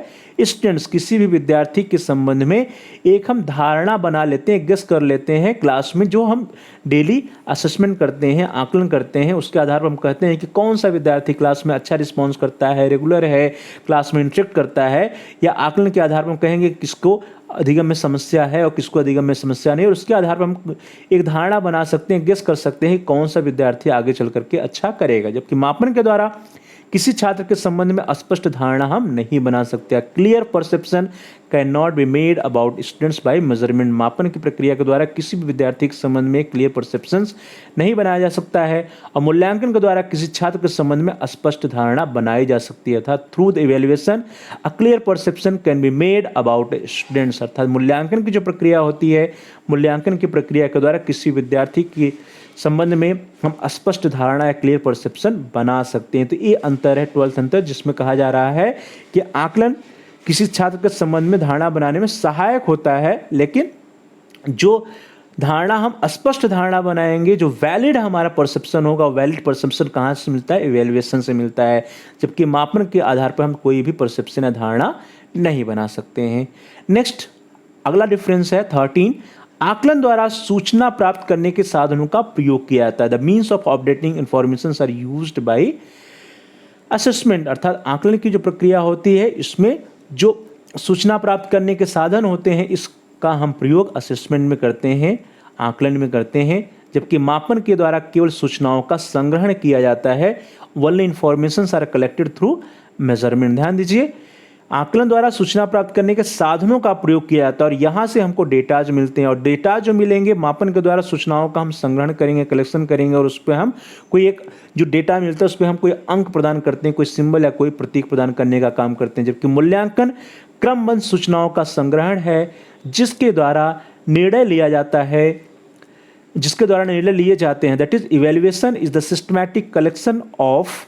students. किसी भी विद्यार्थी के संबंध में एक हम धारणा बना लेते हैं, गेस कर लेते हैं क्लास में। जो हम डेली असेसमेंट करते हैं, आकलन करते हैं, उसके आधार पर हम कहते हैं कि कौन सा विद्यार्थी क्लास में अच्छा रिस्पॉन्स करता है, रेगुलर है, क्लास में इंटरेक्ट करता है, या आकलन के आधार पर हम कहेंगे किसको अधिगम में समस्या है और किसको अधिगम में समस्या नहीं। और उसके आधार पर हम एक धारणा बना सकते हैं, गेस कर सकते हैं कौन सा विद्यार्थी आगे चल करके अच्छा करेगा। जबकि मापन के द्वारा किसी छात्र के संबंध में स्पष्ट धारणा हम नहीं बना सकते। Clear perception can not be made about students by measurement. मापन की प्रक्रिया के द्वारा किसी भी विद्यार्थी के संबंध में क्लियर परसेप्शंस नहीं बनाया जा सकता है। और मूल्यांकन के द्वारा किसी छात्र के संबंध में स्पष्ट धारणा बनाई जा सकती है। अर्थात through the evaluation a clear perception can be made about students. अर्थात मूल्यांकन की जो प्रक्रिया होती है, मूल्यांकन की प्रक्रिया के द्वारा किसी विद्यार्थी की संबंध में हम स्पष्ट धारणा या क्लियर परसेप्शन बना सकते हैं। तो ये अंतर है 12th अंतर, जिसमें कहा जा रहा है कि आकलन किसी छात्र के संबंध में धारणा बनाने में सहायक होता है, लेकिन जो धारणा हम स्पष्ट धारणा बनाएंगे, जो वैलिड हमारा परसेप्शन होगा, वैलिड परसेप्शन कहाँ से मिलता है? इवैल्यूएशन से मिलता है। जबकि मापन के आधार पर हम कोई भी परसेप्शन या धारणा नहीं बना सकते हैं। नेक्स्ट अगला डिफरेंस है 13। आकलन द्वारा सूचना प्राप्त करने के साधनों का प्रयोग किया जाता है। The means of updating information are used by assessment. अर्थात आकलन की जो प्रक्रिया होती है, इसमें जो सूचना प्राप्त करने के साधन होते हैं, इसका हम प्रयोग असेसमेंट में करते हैं, आकलन में करते हैं। जबकि मापन के द्वारा केवल सूचनाओं का संग्रहण किया जाता है। Only information are collected through measurement. ध्यान दीजिए, आकलन द्वारा सूचना प्राप्त करने के साधनों का प्रयोग किया जाता है और यहाँ से हमको डेटाज मिलते हैं। और डेटा जो मिलेंगे, मापन के द्वारा सूचनाओं का हम संग्रहण करेंगे, कलेक्शन करेंगे, और उस पर हम कोई एक जो डेटा मिलता है उस पर हम कोई अंक प्रदान करते हैं, कोई सिंबल या कोई प्रतीक प्रदान करने का काम करते हैं। जबकि मूल्यांकन क्रमबद्ध सूचनाओं का संग्रहण है, जिसके द्वारा निर्णय लिया जाता है, जिसके द्वारा निर्णय लिए जाते हैं। That is evaluation is the systematic collection of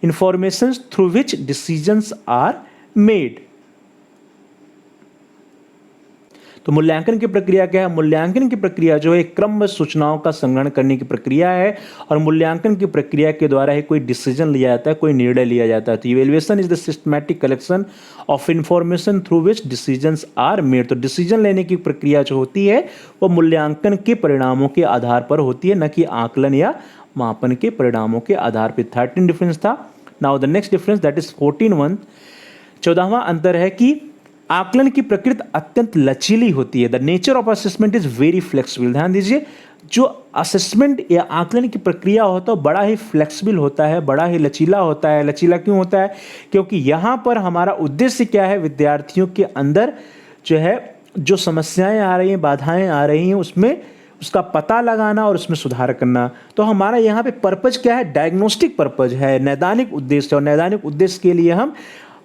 information through which decisions are made. तो मूल्यांकन की प्रक्रिया क्या है? मूल्यांकन की प्रक्रिया जो है क्रमबद्ध सूचनाओं का संग्रहण करने की प्रक्रिया है, और मूल्यांकन की प्रक्रिया के द्वारा ही कोई डिसीजन लिया जाता है, कोई निर्णय लिया जाता है। तो evaluation is the systematic collection of information through which decisions are made. तो डिसीजन लेने की प्रक्रिया जो होती है वो मूल्यांकन के परिणामों के आधार पर होती है, न कि आकलन या मापन के परिणामों के आधार पर। 13 डिफरेंस था। Now the next difference that is 14 14वां अंतर है कि आकलन की प्रकृति अत्यंत लचीली होती है। The nature of assessment is very flexible. ध्यान दीजिए, जो असेसमेंट या आकलन की प्रक्रिया होता है बड़ा ही फ्लेक्सिबल होता है, बड़ा ही लचीला होता है। लचीला क्यों होता है? क्योंकि यहाँ पर हमारा उद्देश्य क्या है? विद्यार्थियों के अंदर जो है जो समस्याएं आ रही हैं, बाधाएं आ रही हैं, उसमें उसका पता लगाना और उसमें सुधार करना। तो हमारा यहाँ पे पर्पज क्या है? डायग्नोस्टिक पर्पज है, नैदानिक उद्देश्य। और नैदानिक उद्देश्य के लिए हम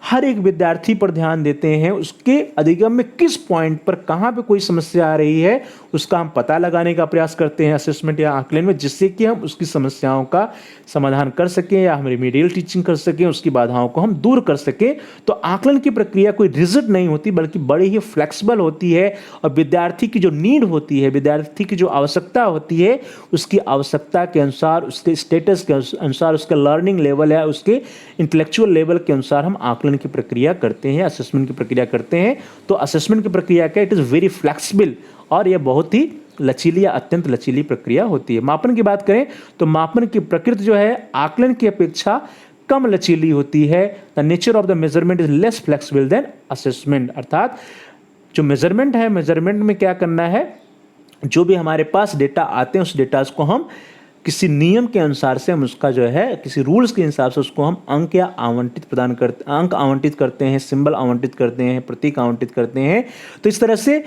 हर एक विद्यार्थी पर ध्यान देते हैं, उसके अधिगम में किस पॉइंट पर कहाँ पे कोई समस्या आ रही है उसका हम पता लगाने का प्रयास करते हैं असेसमेंट या आकलन में, जिससे कि हम उसकी समस्याओं का समाधान कर सकें या हम रिमीडियल टीचिंग कर सकें, उसकी बाधाओं को हम दूर कर सकें। तो आकलन की प्रक्रिया कोई रिजिड नहीं होती बल्कि बड़ी ही फ्लेक्सिबल होती है और विद्यार्थी की जो नीड होती है, विद्यार्थी की जो आवश्यकता होती है, उसकी आवश्यकता के अनुसार, उसके स्टेटस के अनुसार, उसका लर्निंग लेवल है, उसके इंटेलेक्चुअल लेवल के अनुसार हम आकलन की प्रक्रिया करते हैं, असेसमेंट की प्रक्रिया करते हैं। तो असेसमेंट की प्रक्रिया क्या, इट इज़ वेरी फ्लेक्सिबल और यह बहुत ही लचीली या अत्यंत लचीली प्रक्रिया होती है। मापन की बात करें तो मापन की प्रकृति जो है आकलन की अपेक्षा कम लचीली होती है। The nature of the measurement is less flexible than assessment. अर्थात जो मेजरमेंट है, मेजरमेंट में क्या करना है, जो भी हमारे पास डेटा आते हैं उस डेटा को हम किसी नियम के अनुसार से हम उसका जो है किसी रूल्स के हिसाब से उसको हम अंक या अंक आवंटित करते हैं, सिंबल आवंटित करते हैं, प्रतीक आवंटित करते हैं। तो इस तरह से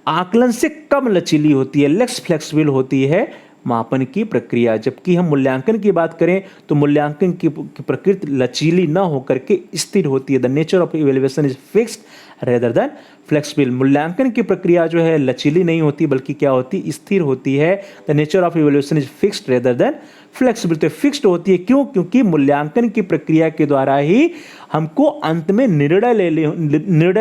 आकलन से कम लचीली होती है, लेस फ्लेक्सिबल होती है मापन की प्रक्रिया। जबकि हम मूल्यांकन की बात करें तो मूल्यांकन की प्रकृति लचीली न होकर के स्थिर होती है। The nature of evaluation is fixed rather than flexible. मूल्यांकन की प्रक्रिया जो है लचीली नहीं होती बल्कि क्या होती, स्थिर होती है। The nature of evaluation is fixed rather than flexible. तो फिक्स्ड होती है क्यों, क्योंकि मूल्यांकन की प्रक्रिया के द्वारा ही हमको अंत में निर्णय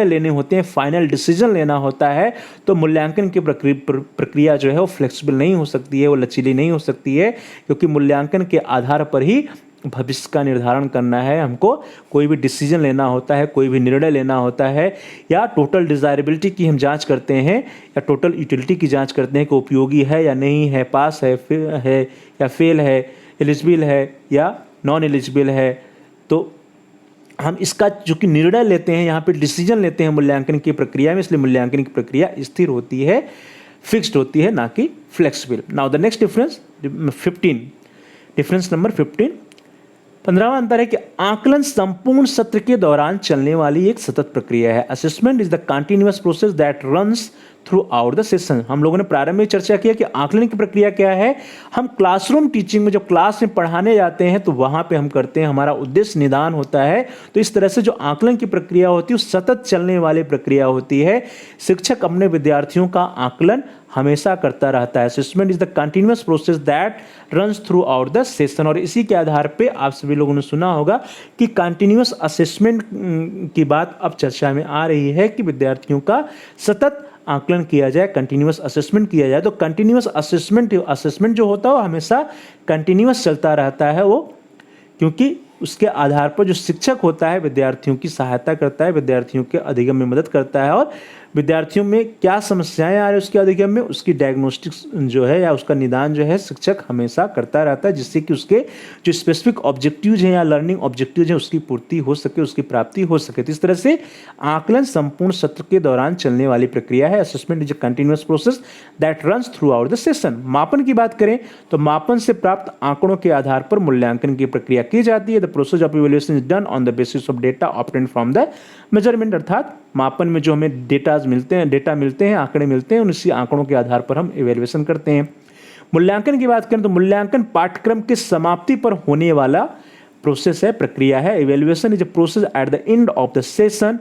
लेने होते हैं, फाइनल डिसीजन लेना होता है। तो मूल्यांकन की प्रक्रिया जो है वो फ्लेक्सिबल नहीं हो सकती है, वो लचीली नहीं हो सकती है, क्योंकि मूल्यांकन के आधार पर ही भविष्य का निर्धारण करना है। हमको कोई भी डिसीजन लेना होता है, कोई भी निर्णय लेना होता है, या टोटल डिज़ायरेबिलिटी की हम जांच करते हैं या टोटल यूटिलिटी की जांच करते हैं कि उपयोगी है या नहीं है, पास है या फेल है, एलिजिबल है या नॉन एलिजिबल है। तो हम इसका जो कि निर्णय लेते हैं, यहाँ पे डिसीजन लेते हैं मूल्यांकन की प्रक्रिया में, इसलिए मूल्यांकन की प्रक्रिया स्थिर होती है, फिक्स्ड होती है, ना कि flexible. Now the next difference 15, difference number 15, 15वां अंतर है कि आकलन संपूर्ण सत्र के दौरान चलने वाली एक सतत प्रक्रिया है। Assessment is the continuous process that runs through out the session. हम लोगों ने प्रारंभ में चर्चा किया कि आकलन की प्रक्रिया क्या है। हम क्लासरूम टीचिंग में जब क्लास में पढ़ाने जाते हैं तो वहां पे हम करते हैं, हमारा उद्देश्य निदान होता है। तो इस तरह से जो आकलन की प्रक्रिया होती है वो सतत चलने वाली प्रक्रिया होती है। शिक्षक अपने विद्यार्थियों का आकलन हमेशा करता रहता है। Assessment is the continuous process that runs through out the session. और इसी के आधार पे आप सभी लोगों ने सुना होगा कि कंटिन्यूअस असेसमेंट की बात अब चर्चा में आ रही है कि विद्यार्थियों का सतत आकलन किया जाए, कंटिन्यूअस असेसमेंट किया जाए। तो कंटिन्यूअस असेसमेंट जो होता है वो हमेशा कंटिन्यूअस चलता रहता है, वो क्योंकि उसके आधार पर जो शिक्षक होता है विद्यार्थियों की सहायता करता है, विद्यार्थियों के अधिगम में मदद करता है और विद्यार्थियों में क्या समस्याएं आ रही है उसके अधिगम में, उसकी डायग्नोस्टिक्स जो है या उसका निदान जो है शिक्षक हमेशा करता रहता है, जिससे कि उसके जो स्पेसिफिक ऑब्जेक्टिव्स हैं या लर्निंग ऑब्जेक्टिव्स हैं उसकी पूर्ति हो सके, उसकी प्राप्ति हो सके। तो इस तरह से आकलन संपूर्ण सत्र के दौरान चलने वाली प्रक्रिया है। Assessment is a continuous process that runs through out the session. मापन की बात करें तो मापन से प्राप्त आंकड़ों के आधार पर मूल्यांकन की प्रक्रिया की जाती है। The process of evaluation is done on the basis of data obtained from the measurement. अर्थात मापन में जो हमें डेटा मिलते हैं, आंकड़े मिलते हैं, उसी आंकड़ों के आधार पर हम इवैल्यूएशन करते हैं। मूल्यांकन की बात करें तो मूल्यांकन पाठ्यक्रम के समाप्ति पर होने वाला प्रोसेस है, प्रक्रिया है। Evaluation is a process at the end of the session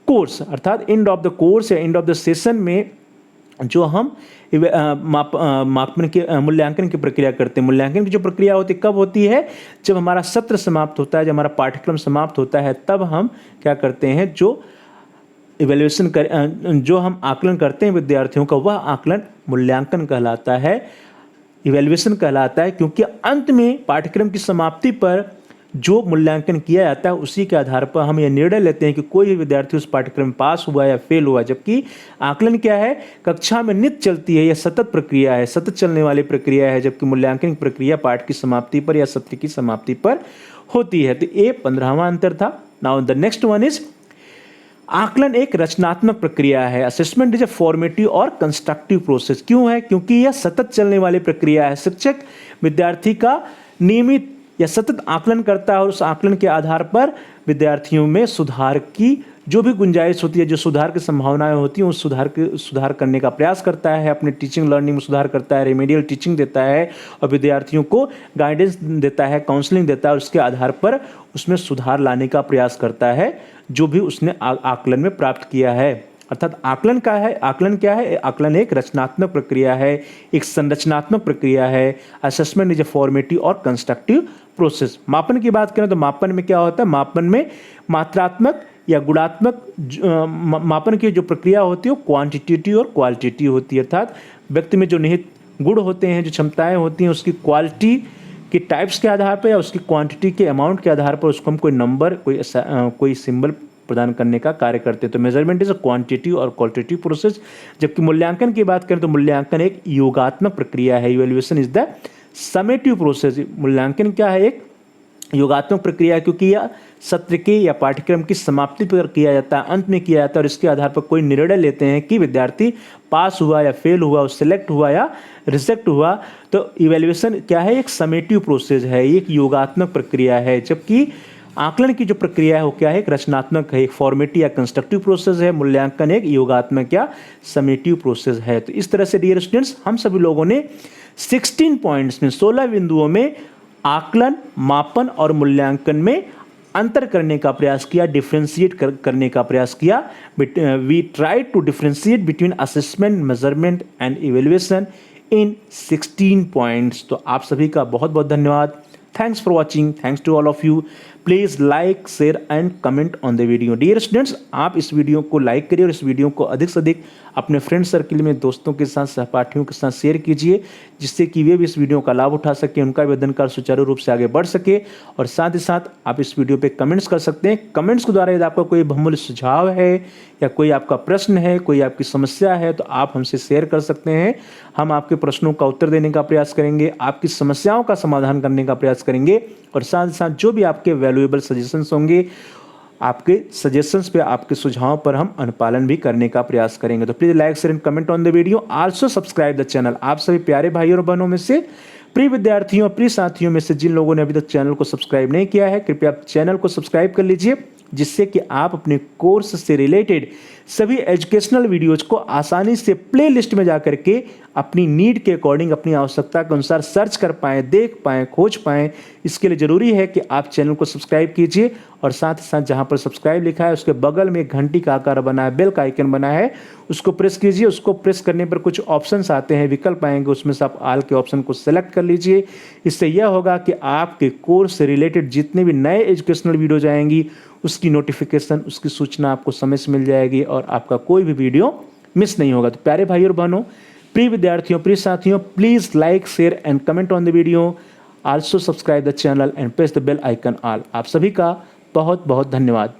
course. अर्थात एंड ऑफ द कोर्स या एंड ऑफ द सेशन में जो हम मापन के मूल्यांकन की प्रक्रिया करते हैं। मूल्यांकन की जो प्रक्रिया होती है कब होती है, जब हमारा सत्र समाप्त होता है, जब हमारा पाठ्यक्रम समाप्त होता है, तब हम क्या करते हैं, जो इवैल्यूएशन जो हम आकलन करते हैं विद्यार्थियों का, वह आकलन मूल्यांकन कहलाता है, इवैल्यूएशन कहलाता है। क्योंकि अंत में पाठ्यक्रम की समाप्ति पर जो मूल्यांकन किया जाता है उसी के आधार पर हम यह निर्णय लेते हैं कि कोई भी विद्यार्थी उस पाठ्यक्रम में पास हुआ या फेल हुआ। जबकि आकलन क्या है, कक्षा में नित्य चलती है, यह सतत प्रक्रिया है, सतत चलने वाली प्रक्रिया है। जबकि मूल्यांकन की प्रक्रिया पाठ की समाप्ति पर या सत्र की समाप्ति पर होती है। तो ये 15वां अंतर था। Now the next one is आकलन एक रचनात्मक प्रक्रिया है। असेसमेंट इज ए फॉर्मेटिव और कंस्ट्रक्टिव प्रोसेस। क्यों है, क्योंकि यह सतत चलने वाली प्रक्रिया है। शिक्षक विद्यार्थी का नियमित या सतत आकलन करता है और उस आकलन के आधार पर विद्यार्थियों में सुधार की जो भी गुंजाइश होती है, जो सुधार की संभावनाएं होती हैं, उस सुधार करने का प्रयास करता है, अपने टीचिंग लर्निंग में सुधार करता है, रेमेडियल टीचिंग देता है और विद्यार्थियों को गाइडेंस देता है, काउंसलिंग देता है और उसके आधार पर उसमें सुधार लाने का प्रयास करता है जो भी उसने आकलन में प्राप्त किया है। अर्थात आकलन क्या है? आकलन क्या है? आकलन एक रचनात्मक प्रक्रिया है, एक संरचनात्मक प्रक्रिया है। असेसमेंट इज ए फॉर्मेटिव और कंस्ट्रक्टिव प्रोसेस। मापन की बात करें तो मापन में क्या होता है? मापन में मात्रात्मक या गुणात्मक मापन की जो प्रक्रिया होती है वो क्वांटिटेटिव और क्वालिटेटिव होती है। अर्थात व्यक्ति में जो निहित गुण होते हैं, जो क्षमताएं होती हैं, उसकी क्वालिटी के टाइप्स के आधार पर या उसकी क्वांटिटी के अमाउंट के आधार पर उसको हम कोई नंबर, कोई सिंबल प्रदान करने का कार्य करते हैं। तो मेजरमेंट इज अ क्वांटिटेटिव और क्वालिटेटिव प्रोसेस। जबकि मूल्यांकन की बात करें तो मूल्यांकन एक योगात्मक प्रक्रिया है। Evaluation is the summative process. मूल्यांकन क्या है? एक योगात्मक प्रक्रिया है, क्योंकि यह सत्र के या पाठ्यक्रम की समाप्ति पर किया जाता है, अंत में किया जाता है और इसके आधार पर कोई निर्णय लेते हैं कि विद्यार्थी पास हुआ या फेल हुआ, सिलेक्ट हुआ या रिजेक्ट हुआ। तो इवैल्यूएशन क्या है? एक समेटिव प्रोसेस है, एक योगात्मक प्रक्रिया है। जबकि आकलन की जो प्रक्रिया है वो क्या है? एक रचनात्मक है, एक फॉर्मेटिव या कंस्ट्रक्टिव प्रोसेस है। मूल्यांकन एक योगात्मक या समेटिव प्रोसेस है। तो इस तरह से डियर स्टूडेंट्स, हम सभी लोगों ने 16 पॉइंट्स में, 16 बिंदुओं में आकलन, मापन और मूल्यांकन में अंतर करने का प्रयास किया, डिफ्रेंशिएट करने का प्रयास किया। We try to differentiate between assessment, measurement and evaluation in 16 points. तो आप सभी का बहुत बहुत धन्यवाद। Thanks for watching. Thanks to all of you. Please like, share and comment on the video. Dear students, आप इस वीडियो को लाइक करिए और इस वीडियो को अधिक से अधिक अपने फ्रेंड सर्किल में, दोस्तों के साथ, सहपाठियों के साथ शेयर कीजिए, जिससे कि वे भी इस वीडियो का लाभ उठा सके, उनका भी अध्ययन कार्य सुचारू रूप से आगे बढ़ सके। और साथ ही साथ आप इस वीडियो पे कमेंट्स कर सकते हैं। कमेंट्स के द्वारा यदि आपका कोई बहुमूल्य सुझाव है या कोई आपका प्रश्न है, कोई आपकी समस्या है, तो आप हमसे शेयर कर सकते हैं। हम आपके प्रश्नों का उत्तर देने का प्रयास करेंगे, आपकी समस्याओं का समाधान करने का प्रयास करेंगे और साथ ही साथ जो भी आपके वैल्यूएबल सजेशंस होंगे, आपके सजेशंस पे, आपके सुझावों पर हम अनुपालन भी करने का प्रयास करेंगे। तो please like, share and comment on the video. Also subscribe the channel. आप सभी प्यारे भाइयों और बहनों में से, प्रिय विद्यार्थियों, प्रिय साथियों में से जिन लोगों ने अभी तक चैनल को सब्सक्राइब नहीं किया है, कृपया चैनल को सब्सक्राइब कर लीजिए, जिससे कि आप अपने कोर्स से रिलेटेड सभी एजुकेशनल वीडियोज को आसानी से प्लेलिस्ट में जाकर के अपनी नीड के अकॉर्डिंग, अपनी आवश्यकता के अनुसार सर्च कर पाएँ, देख पाएँ, खोज पाएँ। इसके लिए ज़रूरी है कि आप चैनल को सब्सक्राइब कीजिए और साथ ही साथ जहाँ पर सब्सक्राइब लिखा है उसके बगल में एक घंटी का आकार बना है, बेल का आइकन बना है, उसको प्रेस कीजिए। उसको प्रेस करने पर कुछ ऑप्शंस आते हैं, विकल्प आएंगे, उसमें से आप ऑल के ऑप्शन को सेलेक्ट कर लीजिए। इससे यह होगा कि आपके कोर्स से रिलेटेड जितने भी नए एजुकेशनल वीडियोज आएंगी उसकी नोटिफिकेशन, उसकी सूचना आपको समय से मिल जाएगी और आपका कोई भी वीडियो मिस नहीं होगा। तो प्यारे भाइयों और बहनों, प्रिय विद्यार्थियों, प्रिय साथियों, please like, share and comment on the video. Also subscribe the channel and press the bell icon all. आप सभी का बहुत बहुत धन्यवाद।